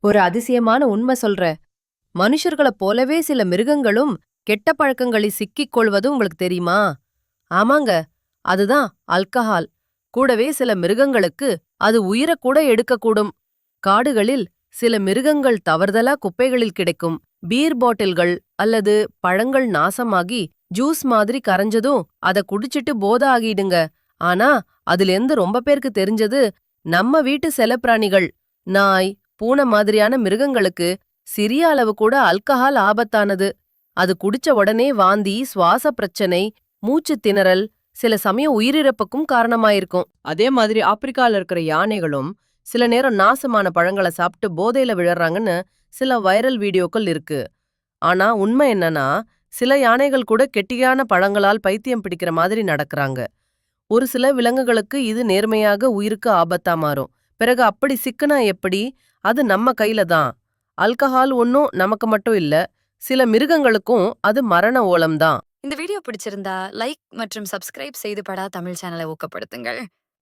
ஒரு அதிசயமான உண்மை சொல்றேன். மனுஷர்களைப் போலவே சில மிருகங்களும் கெட்ட பழக்கங்களில் சிக்கிக் கொள்வது உங்களுக்கு தெரியுமா? ஆமாங்க, அதுதான் அல்கஹால். கூடவே சில மிருகங்களுக்கு அது உயிரக் கூட எடுக்கக்கூடும். காடுகளில் சில மிருகங்கள் தவறுதலா குப்பைகளில் கிடைக்கும் பீர் பாட்டில்கள் அல்லது பழங்கள் நாசமாகி ஜூஸ் மாதிரி கரைஞ்சதும் அத குடிச்சிட்டு போதை ஆகிடுங்க. ஆனா அதிலேந்து ரொம்ப பேருக்கு தெரிஞ்சது, நம்ம வீட்டு செல்லப்பிராணிகள் நாய், பூனை மாதிரியான மிருகங்களுக்கு சிறிய அளவு கூட அல்கஹால் ஆபத்தானது. அது குடிச்ச உடனே வாந்தி, சுவாச பிரச்சனை, மூச்சு திணறல், சில சமயம் உயிரிழப்புக்கும் காரணமாயிருக்கும். அதே மாதிரி ஆப்பிரிக்கால இருக்கிற யானைகளும் சில நேரம் நாசமான பழங்களை சாப்பிட்டு போதையில விழறாங்கன்னு சில வைரல் வீடியோக்கள் இருக்கு. ஆனா உண்மை என்னன்னா, சில யானைகள் கூட கெட்டியான பழங்களால் பைத்தியம் பிடிக்கிற மாதிரி நடக்கறாங்க. ஒரு சில விலங்குகளுக்கு இது நேர்மையாக உயிருக்கு ஆபத்தா மாறும். பிறகு அப்படி சிக்குனா எப்படி? அது நம்ம கையில தான். அல்கஹால் ஒன்னும் நமக்கு மட்டும் இல்ல, சில மிருகங்களுக்கும் அது மரண ஓலம் தான். இந்த வீடியோ பிடிச்சிருந்தா லைக் மற்றும் சப்ஸ்கிரைப் செய்து படா தமிழ் சேனலை ஊக்கப்படுத்துங்கள்.